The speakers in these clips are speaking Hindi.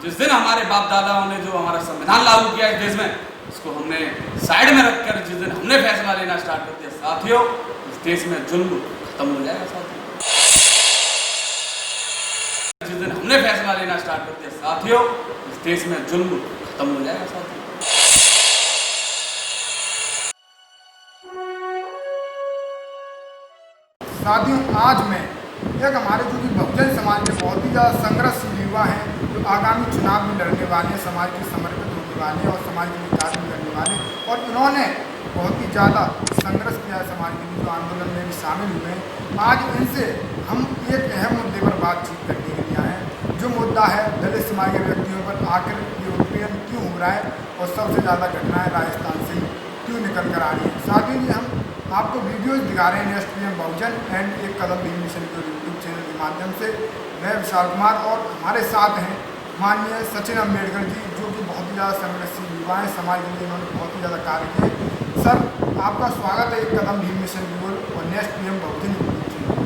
जिस दिन हमारे बाप दादाओं ने जो हमारा संविधान लागू किया इस देश में, इसको हमने साइड में रखकर जिस दिन हमने फैसला लेना स्टार्ट कर दिया साथियों, इस देश में जुल्म खत्म हो जाएगा साथियों। जिस दिन हमने फैसला लेना स्टार्ट कर दिया साथियों, इस देश में जुल्म खत्म हो जाएगा साथियों। साथियों, आज मैं एक हमारे जो कि बहुजन समाज के बहुत ही ज़्यादा संघर्षशील युवा हैं, जो आगामी चुनाव में लड़ने वाले हैं, समाज के समर्पित होने वाले हैं और समाज के विकास में लड़ने वाले हैं, और इन्होंने बहुत ही ज़्यादा संघर्ष किया है समाज के लिए, जो आंदोलन में भी शामिल हुए हैं। आज इनसे हम एक अहम मुद्दे पर बातचीत करने के लिए आए हैं, जो मुद्दा है दलित समाज के व्यक्तियों पर आखिर ये उत्पीड़न क्यों हो रहा है और सबसे ज़्यादा घटनाएँ राजस्थान से क्यों निकल कर आ रही है। साथ ही हम आपको वीडियोस दिखा रहे हैं एसपीएम बहुजन एंड एक कदम भीम मिशन के यूट्यूब चैनल के माध्यम से। मैं विशाल कुमार और हमारे साथ हैं माननीय सचिन अम्बेडकर जी, जो कि बहुत ही ज़्यादा संघर्षशील युवा हैं, समाज के लिए इन्होंने बहुत ही ज़्यादा कार्य किए। सर, आपका स्वागत है एक कदम भीम मिशन की ओर और एसपीएम बहुजन यूट्यूब चैनल।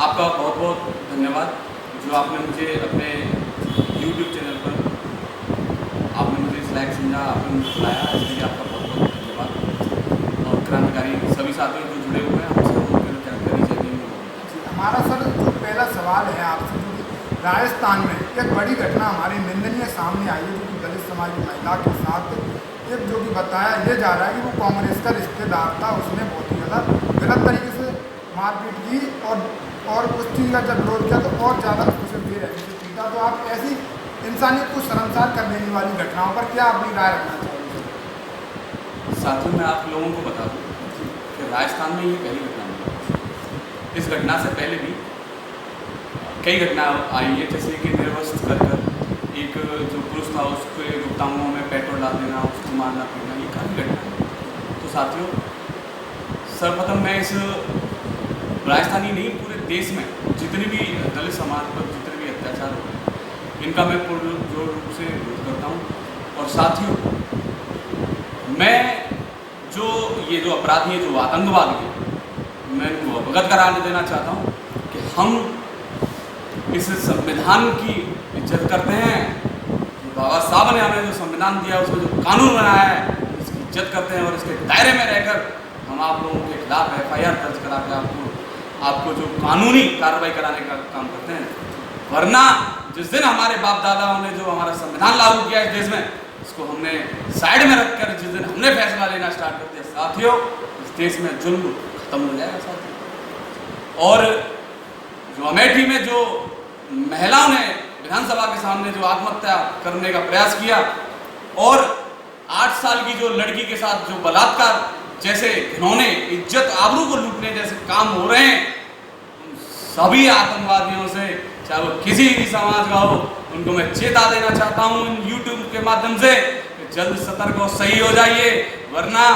आपका बहुत बहुत धन्यवाद जो आपने मुझे अपने यूट्यूब चैनल पर आपने मुझे इस लायक समझा, आपने मुझे बुलाया, इसलिए आपका बहुत बहुत धन्यवाद। और क्रांतिकारी सभी साथियों जो जुड़े हुए हैं हमसे क्रांतिकारी चाहिए। हमारा सर जो पहला सवाल है आपसे, जो कि राजस्थान में एक बड़ी घटना हमारी निंदनीय सामने आई है, जो कि दलित समाज की महिला के साथ एक जो कि बताया ये जा रहा है कि वो कांग्रेस का रिश्तेदार था, उसने बहुत ही ज़्यादा गलत तरीके से मारपीट की और उस चीज़ का जब विरोध किया तो और ज़्यादा उसे बेरहमी से पीटा। तो आप ऐसी इंसानियत को शर्मसार कर देने वाली घटनाओं पर क्या अपनी राय रखना चाहिए? साथियों, मैं आप लोगों को बता दूं कि राजस्थान में ये पहली घटना नहीं, इस घटना से पहले भी कई घटना आई है, जैसे कि निर्वस्त्र कर एक जो पुरुष था उसके गुप्तांगों में पेट्रोल डाल देना, उसको मारना पीटना, ये काफ़ी घटना है। तो साथियों, सर्वप्रथम मैं इस राजस्थानी नहीं पूरे देश में जितने भी दलित समाज पर जितने भी अत्याचार हो रहे हैं, इनका मैं पूर्ण रूप से विरोध करता हूँ। और साथियों, मैं ये जो अपराधी है, जो आतंकवादी है, मैं इनको अवगत कराने देना चाहता हूँ कि हम इस संविधान की इज्जत करते हैं। बाबा साहब ने हमें जो संविधान दिया, उसमें जो कानून बनाया है, इसकी इज्जत करते हैं और इसके दायरे में रहकर हम आप लोगों के खिलाफ FIR दर्ज करा के आपको जो कानूनी कार्रवाई कराने का काम करते हैं। वरना जिस दिन हमारे बाप दादाओं ने जो हमारा संविधान लागू किया इस देश में, इसको हमने साइड में रखकर जिस दिन हमने फैसला लेना स्टार्ट कर दिया साथियों, इस देश में जुल्म खत्म हो जाएगा साथियों। और जो अमेठी में जो महिलाओं ने विधानसभा के सामने जो आत्महत्या करने का प्रयास किया और 8 साल की जो लड़की के साथ जो बलात्कार जैसे घिनौने इज्जत आबरू को लूटने जैसे काम हो रहे हैं, सभी आतंकवादियों से, चाहे वो किसी भी समाज का हो, उनको मैं चेता देना चाहता हूँ इन यूट्यूब के माध्यम से कि जल्द सतर्क और सही हो जाइए। वरना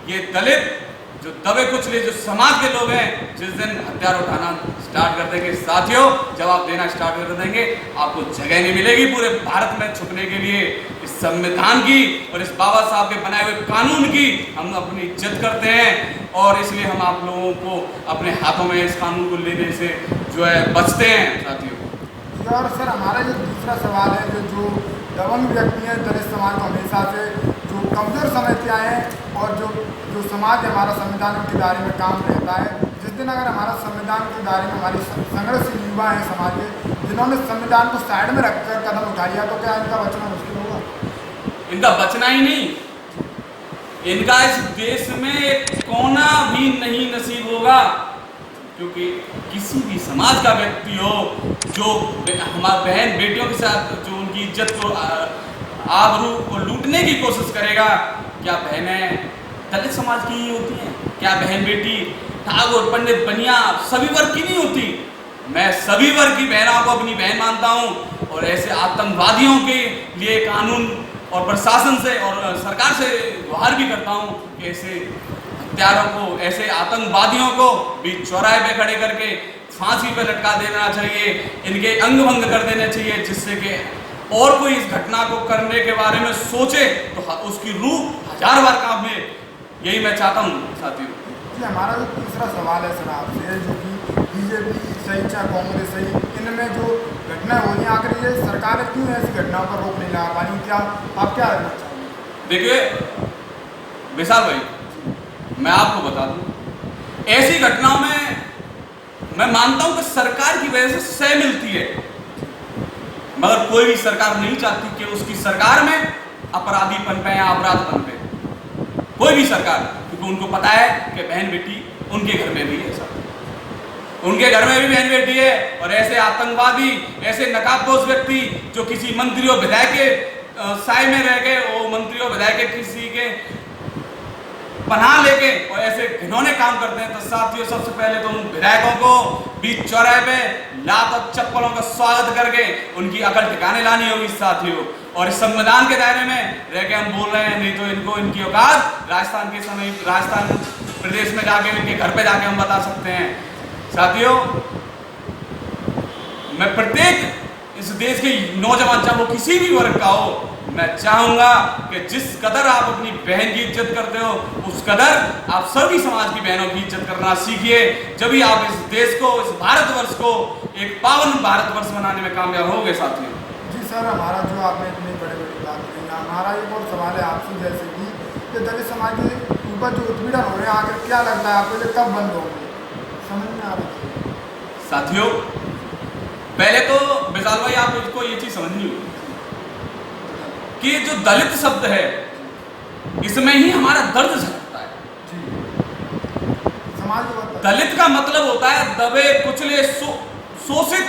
ये दलित जो दबे कुचले जो समाज के लोग हैं, जिस दिन हथियार उठाना स्टार्ट कर देंगे साथियों, जवाब देना स्टार्ट कर देंगे, आपको जगह नहीं मिलेगी पूरे भारत में छुपने के लिए। इस संविधान की और इस बाबा साहब के बनाए हुए कानून की हम अपनी इज्जत करते हैं और इसलिए हम आप लोगों को अपने हाथों में इस कानून को लेने से जो है बचते हैं साथियों। और सर, हमारा जो दूसरा सवाल है, जो दबंग व्यक्ति हैं दलित समाज को हमेशा से जो कमज़ोर समझते आए हैं और जो समाज हमारा संविधान के दायरे में काम रहता है, जिस दिन अगर हमारा संविधान के दायरे में हमारी संघर्षशील युवा हैं समाज के, जिन्होंने संविधान को साइड में रखकर कदम उठा लिया, तो क्या इनका बचना मुश्किल होगा? इनका बचना ही नहीं, इनका इस देश में एक कोना भी नहीं नसीब होगा। क्योंकि किसी भी समाज का व्यक्ति हो जो हमारी बहन बेटियों के साथ जो उनकी इज्जत को आबरू को लूटने की कोशिश करेगा, क्या बहनें दलित समाज की ही होती हैं? क्या बहन बेटी ठाकुर पंडित बनिया सभी वर्ग की नहीं होती? मैं सभी वर्ग की बहनों को अपनी बहन मानता हूँ और ऐसे आतंकवादियों के लिए कानून और प्रशासन से और सरकार से गुहार भी करता हूँ कि ऐसे हत्यारों को, ऐसे आतंकवादियों को बीच चौराहे पे खड़े करके फांसी पे लटका देना चाहिए, इनके अंग भंग कर देने चाहिए, जिससे कि और कोई इस घटना को करने के बारे में सोचे तो उसकी रूह 1000 बार कांपे। यही मैं चाहता हूँ साथियों। हमारा जो तीसरा सवाल है सर आपसे, जो कि बीजेपी सही चाहे कांग्रेस सही, इनमें जो घटनाएं हो रही हैं, आखिर ये सरकार क्यों ऐसी घटनाओं पर रोक नहीं लगा पा रही? क्या आप क्या कहना चाहोगे? देखिए विशाल भाई, मैं आपको बता दूं, ऐसी घटनाओं में मैं मानता हूं कि सरकार की वजह से सह मिलती है, मगर कोई भी सरकार नहीं चाहती कि उसकी सरकार में अपराधी पनपे या अपराध पनपे, कोई भी सरकार, क्योंकि उनको पता है कि बहन बेटी उनके घर में भी है, सब उनके घर में भी बहन बेटी है। और ऐसे आतंकवादी, ऐसे नकाबपोश व्यक्ति जो किसी मंत्री और विधायक के साए में रह गए, वो मंत्री और विधायक के किसी के पनाह लेके और ऐसे घिनौने काम करते हैं, तो साथियों सबसे पहले तो उन विधायकों को बीच चौराहे पे लात और चप्पलों का स्वागत करके उनकी अकल ठिकाने लानी होगी साथियों। और इस संविधान के दायरे में रह के हम बोल रहे हैं, नहीं तो इनको इनकी औकात राजस्थान के समय राजस्थान प्रदेश में जाके इनके घर पे जाके हम बता सकते हैं। साथियों, मैं प्रत्येक इस देश के नौजवान, चाहे वो किसी भी वर्ग का हो, मैं चाहूंगा कि जिस कदर आप अपनी बहन की इज्जत करते हो, उस कदर आप सभी समाज की बहनों की इज्जत करना सीखिए। जब भी आप इस देश को, इस भारतवर्ष को एक पावन भारतवर्ष बनाने में कामयाब होंगे साथियों। जी सर, हमारा जो आपने इतनी बड़ी बड़ी बात कही, हमारा एक और सवाल है आपसे, जैसे कि दलित समाज के ऊपर जो उत्पीड़न हो रहे हैं, आखिर क्या लगता है आपको, ये कब बंद होंगे? समझ में आ रहा है साथियों? पहले तो विशाल भाई, आप इसको ये चीज समझनी होगी कि जो दलित शब्द है, इसमें ही हमारा दर्द झलकता है। समाज दलित का मतलब होता है दबे कुचले शोषित,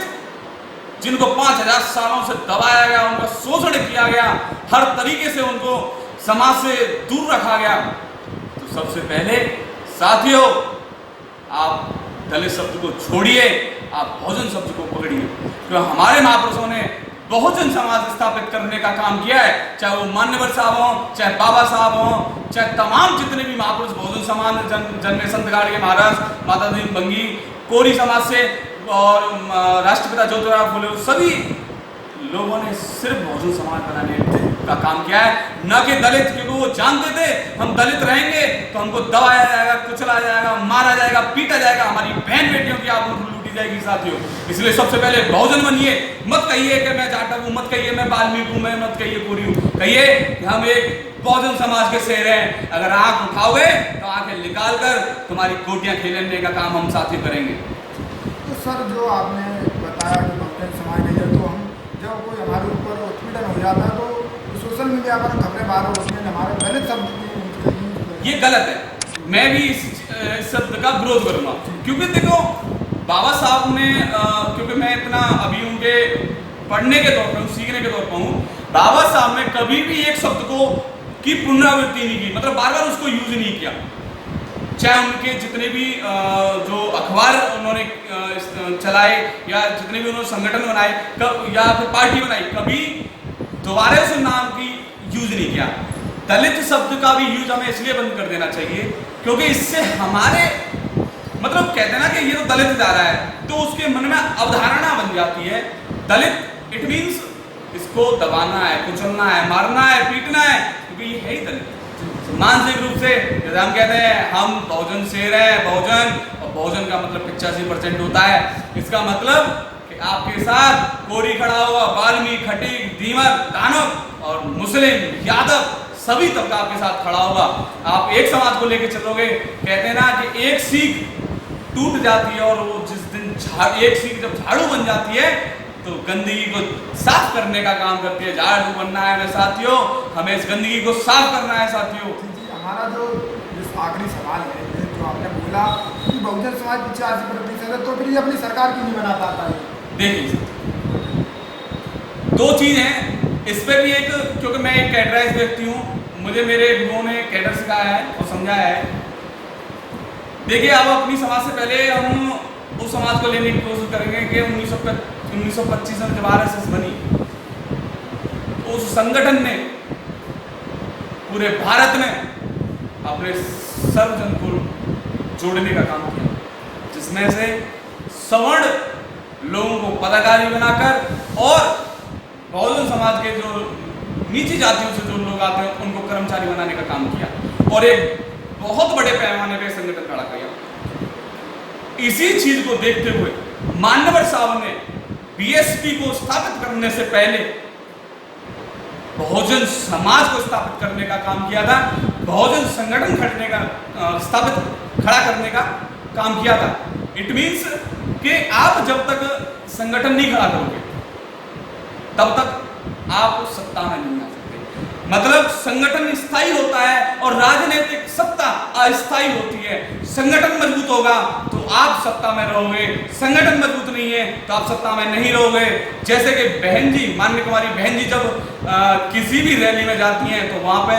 जिनको 5000 सालों से दबाया गया, उनका शोषण किया गया, हर तरीके से उनको समाज से दूर रखा गया। तो सबसे पहले साथियों, आप दलित शब्द को छोड़िए, आप बहुजन शब्द को पकड़िए, क्योंकि हमारे महापुरुषों ने बहुजन समाज स्थापित करने का काम किया है। चाहे वो मान्यवर साहब हों, चाहे बाबा साहब हों, चाहे तमाम जितने भी महापुरुष बहुजन समाज जन्मे संत गाड़गे महाराज, माता दीन बंगी, कोरी समाज से और राष्ट्रपिता ज्योतिराव फुले, सभी लोगों ने सिर्फ बहुजन समाज बनाने का काम किया है, न कि दलित। क्योंकि वो जानते थे हम दलित रहेंगे तो हमको दबाया जाएगा, कुचला जाएगा, मारा जाएगा, पीटा जाएगा, हमारी बहन बेटियों की आबरू लूटी जाएगी साथियों। इसलिए सबसे पहले बहुजन बनिए। मत कहिए कि मैं जाटव हूँ, मत कहिए मैं वाल्मीकि हूँ, मैं मत कहिए कोरी हूँ, कहिए कि हम एक बहुजन समाज के शेर हैं। अगर आंख उठाओगे तो आंखें निकाल कर तुम्हारी गोटियां खेलने का काम हम साथियों करेंगे। तो सर, जो आपने बताया कि बहुजन समाज है, तो हम जब कोई हमारे ऊपर उत्पीड़न हो जाता है तो सोशल मीडिया पर खबरें बाहर होती हैं, हमारे दलित शब्द ये गलत है। मैं भी इस शब्द का विरोध करूंगा, क्योंकि देखो बाबा साहब ने, क्योंकि मैं इतना अभी उनके पढ़ने के तौर पर, सीखने के तौर पर हूँ, बाबा साहब ने कभी भी एक शब्द को की पुनरावृत्ति नहीं की, मतलब बार बार उसको यूज नहीं किया। चाहे उनके जितने भी जो अखबार उन्होंने चलाए या जितने भी उन्होंने संगठन बनाए या फिर पार्टी बनाई, कभी दोबारा उस नाम की यूज नहीं किया। दलित शब्द का भी यूज हमें इसलिए बंद कर देना चाहिए क्योंकि इससे हमारे, मतलब कहते हैं ना कि ये तो दलित जा रहा है, तो उसके मन में अवधारणा बन जाती है दलित इट मीन्स इसको दबाना है, कुचलना है, मारना है, पीटना है, क्योंकि ये है ही दलित। मानसिक रूप से जैसे हम कहते हैं हम बहुजन शेर हैं, बहुजन, और बहुजन का मतलब 85% होता है। इसका मतलब कि आपके साथ कोरी खड़ा होगा, वाल्मीकि, खटीक, दीमर, दानव और मुस्लिम, यादव, सभी तबका आपके साथ खड़ा होगा। आप एक समाज को लेकर चलोगे। कहते हैं ना कि एक सीख टूट जाती है और वो जिस दिन एक सीख जब झाड़ू बन जाती है तो गंदगी को साफ करने का काम करती है। झाड़ू बनना है हमें साथियों, हमें इस गंदगी को साफ करना है साथियों। हमारा जो आखिरी सवाल है, जो आपने बोला कि बहुजन समाज 85% है, तो फिर ये अपनी सरकार क्यों नहीं बना पाता है? देखिए, दो चीज हैं इस पे भी। एक, क्योंकि मैं एक कैडराइज व्यक्ति हूँ, मुझे मेरे गुरुओं ने कैडर सिखाया है और समझाया है। देखिए, अब अपनी समाज से पहले हम उस समाज को लेने की कोशिश करेंगे कि 1925 में जब आरएसएस बनी, उस संगठन ने पूरे भारत में अपने सर्वजन को जोड़ने का काम किया, जिसमें से सवर्ण लोगों को पदाधिकारी बनाकर और बहुजन समाज के जो नीची जातियों से जो लोग आते हैं उनको कर्मचारी बनाने का काम किया और एक बहुत बड़े पैमाने पे संगठन खड़ा किया। इसी चीज को देखते हुए मान्यवर साहब ने बीएसपी को स्थापित करने से पहले बहुजन समाज को स्थापित करने का काम किया था, बहुजन संगठन खड़ा करने का काम किया था। इट मीन्स कि आप जब तक संगठन नहीं खड़ा करोगे तब तक आप सत्ता में नहीं आ सकते। मतलब संगठन स्थायी होता है और राजनीतिक सत्ता अस्थायी होती है। संगठन मजबूत होगा तो आप सत्ता में रहोगे, संगठन मजबूत नहीं है तो आप सत्ता में नहीं रहोगे। जैसे कि बहन जी, माननीय कुमारी बहन जी जब किसी भी रैली में जाती हैं तो वहां पे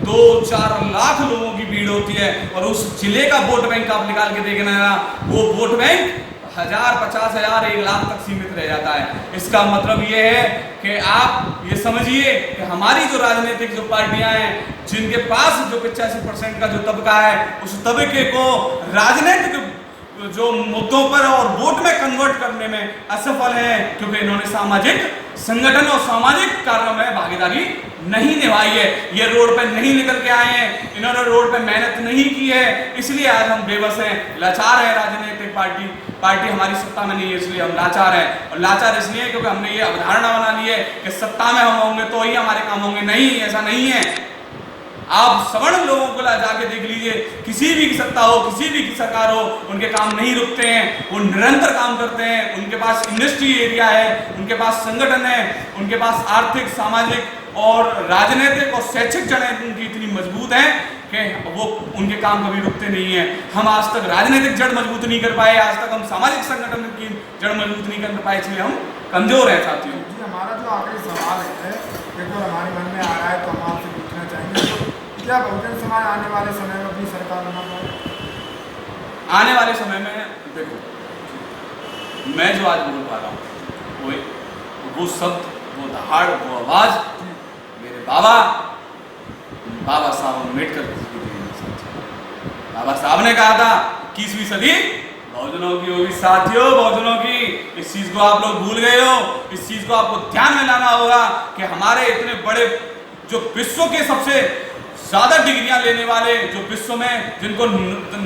2-4 लाख लोगों की भीड़ होती है और उस जिले का वोट बैंक आप निकाल के देखना, वो वोट बैंक 1000, 50,000, 1 लाख तक सीमित रह जाता है। इसका मतलब ये है कि आप ये समझिए कि हमारी जो राजनीतिक जो पार्टियां हैं, जिनके पास जो 85% का जो तबका है, उस तबके को राजनीतिक जो मुद्दों पर और वोट में कन्वर्ट करने में असफल है, क्योंकि इन्होंने सामाजिक संगठन और सामाजिक कार्यों में भागीदारी नहीं निभाई है। ये रोड पे नहीं निकल के आए हैं, इन्होंने रोड पे मेहनत नहीं की है, इसलिए आज हम बेबस हैं, लाचार है। राजनीतिक पार्टी हमारी सत्ता में नहीं है, इसलिए हम लाचार हैं। और लाचार इसलिए क्योंकि हमने ये अवधारणा बना ली है कि सत्ता में हम होंगे तो ही हमारे काम होंगे। नहीं, ऐसा नहीं है। आप सवर्ण लोगों को जाके देख लीजिए, किसी भी की सत्ता हो, किसी भी की सरकार हो, उनके काम नहीं रुकते हैं, वो निरंतर काम करते हैं। उनके पास इंडस्ट्री एरिया है, उनके पास संगठन है, उनके पास आर्थिक, सामाजिक और राजनीतिक और शैक्षिक जड़ें उनकी इतनी मजबूत हैं कि वो उनके काम कभी रुकते नहीं है। हम आज तक राजनीतिक जड़ मजबूत नहीं कर पाए, आज तक हम सामाजिक संगठन की जड़ मजबूत नहीं कर पाए, इसलिए हम कमजोर हैं साथियों। जी, हमारा जो आखिरी सवाल है, बिल्कुल हमारे मन में आ रहा है तो हम आपसे पूछना चाहेंगे, क्या बहुजन समाज आने वाले समय में अपनी सरकार बना पाए? आने वाले समय में देखो, मैं जो आज बोल पा रहा हूँ वो शब्द, वो दहाड़, वो आवाज मेरे बाबा साहब अम्बेडकर की दी। बाबा साहब ने कहा था 21वीं सदी बहुजनों की होगी। साथियों, बहुजनों की, इस चीज को आप लोग भूल गए हो। इस चीज को आपको ध्यान में लाना होगा कि हमारे इतने बड़े जो विश्व के सबसे ज्यादा डिग्रियां लेने वाले, जो विश्व में जिनको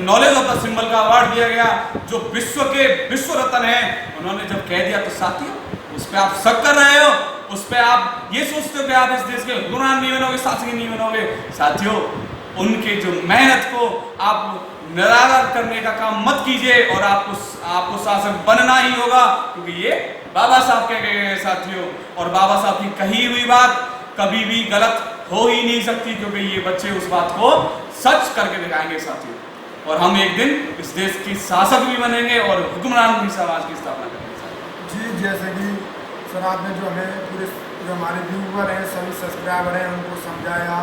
नॉलेज ऑफ द सिंबल का अवार्ड दिया गया, जो विश्व के विश्व रत्न है, उन्होंने जब कह दिया तो साथियों उस पर आप शक कर रहे हो, उस पर आप ये सोचते हो कि आप इस देश के हुक्मरान नहीं बनोगे, शासक नहीं बनोगे। साथियों, उनके जो मेहनत को आप निरादर करने का काम मत कीजिए और आपको शासक बनना ही होगा, क्योंकि ये बाबा साहब कह गए हैं साथियों। और बाबा साहब की कही हुई बात कभी भी गलत हो ही नहीं सकती, क्योंकि ये बच्चे उस बात को सच करके दिखाएंगे साथियों। और हम एक दिन इस देश की शासक भी बनेंगे और हुक्मरान भी समाज की स्थापना करेंगे। जी, जैसे कि सर आपने जो हमें पूरे जो हमारे व्यूवर हैं, सभी सब्सक्राइबर हैं, उनको समझाया,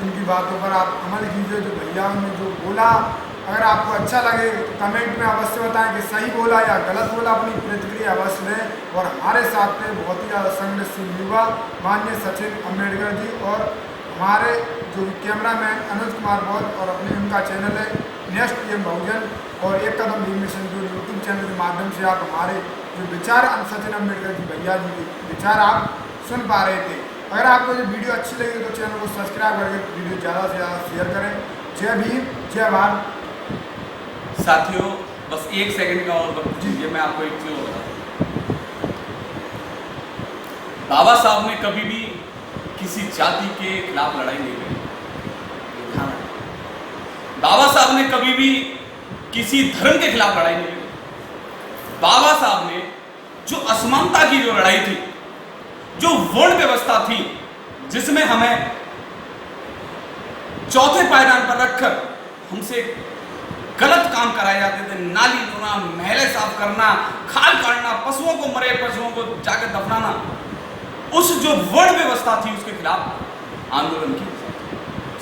इनकी बातों पर आप अमल कीजिए। जो भैया ने जो बोला, अगर आपको अच्छा लगे तो कमेंट में अवश्य बताएं कि सही बोला या गलत बोला, अपनी प्रतिक्रिया अवश्य दें। और हमारे साथ थे बहुत ही ज़्यादा संघर्षशील युवा माननीय सचिन अम्बेडकर जी, और हमारे जो कैमरामैन अनुज कुमार बौद्ध, और अपने उनका चैनल है नेक्स्ट पीएम बहुजन, और एक कदम न्यूज़ मिशन जो यूट्यूब चैनल के माध्यम से आप हमारे जो विचार सचिन अम्बेडकर जी भैया जी के विचार आप सुन पा रहे थे। अगर आपको ये वीडियो अच्छी लगी तो चैनल को सब्सक्राइब करके वीडियो ज़्यादा से ज़्यादा शेयर करें। जय भीम, जय भारत। साथियों, बस 1 सेकंड का और वक्त दीजिए, मैं आपको एक चीज बताऊं। बाबा साहब ने कभी भी किसी जाति के खिलाफ लड़ाई नहीं लड़ी। बाबा साहब ने कभी भी किसी धर्म के खिलाफ लड़ाई नहीं लड़ी। बाबा साहब ने जो असमानता की जो लड़ाई थी, जो वर्ण व्यवस्था थी, जिसमें हमें चौथे पायदान पर रखकर हमसे गलत काम कराए जाते थे, नाली धोना, महले साफ करना, खाल काटना, पशुओं को, मरे पशुओं को जाकर दफनाना, उस जो वर्ण व्यवस्था थी उसके खिलाफ आंदोलन की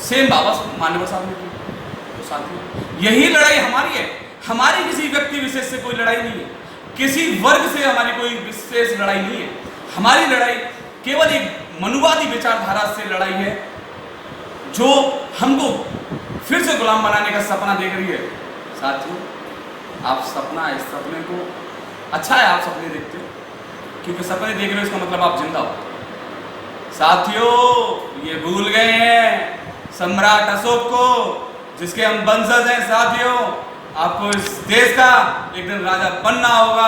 सेम बाबा माननीय साहब ने की। तो साथियों, यही लड़ाई हमारी है। हमारी किसी व्यक्ति विशेष से कोई लड़ाई नहीं है, किसी वर्ग से हमारी कोई विशेष लड़ाई नहीं है। हमारी लड़ाई केवल एक मनुवादी विचारधारा से लड़ाई है, जो हमको फिर से गुलाम बनाने का सपना देख रही है। साथियों, आप इस सपने को, अच्छा है आप सपने देखते हो, क्योंकि सपने देख रहे हो इसका मतलब आप जिंदा हो। साथियों, ये भूल गए हैं सम्राट अशोक को, जिसके हम वंशज हैं। साथियों, आपको इस देश का एक दिन राजा बनना होगा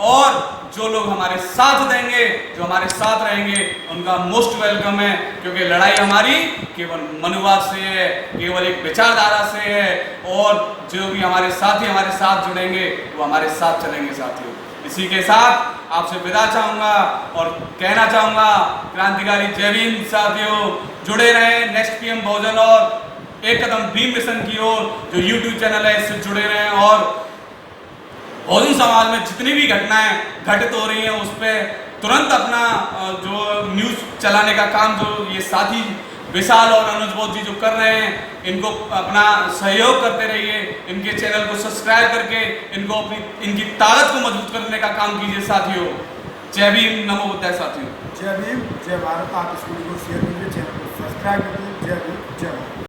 और जो लोग हमारे साथ देंगे, जो हमारे साथ रहेंगे, उनका मोस्ट वेलकम है, क्योंकि लड़ाई हमारी केवल मनुवाद से है, केवल एक विचारधारा से है, और जो भी हमारे साथी हमारे साथ जुड़ेंगे वो हमारे साथ चलेंगे साथियों। इसी के साथ आपसे विदा चाहूँगा और कहना चाहूँगा, क्रांतिकारी जय भीम साथियों, जुड़े रहें नेक्स्ट पीएम बहुजन और एक कदम भीम मिशन की ओर जो यूट्यूब चैनल है इससे जुड़े रहें, और बहुजन समाज में जितनी भी घटनाएं घटित हो रही हैं उस पर तुरंत अपना जो न्यूज़ चलाने का काम जो ये साथी विशाल और अनुज बोध जी जो कर रहे हैं, इनको अपना सहयोग करते रहिए, इनके चैनल को सब्सक्राइब करके इनको इनकी ताकत को मजबूत करने का काम कीजिए साथियों। जय भीम, नमो बुद्धाय साथियों। जय भीम, जय भारत। आप इस वीडियो को शेयर कीजिए, चैनल को सब्सक्राइब कीजिए। जय भीम, जय भारत।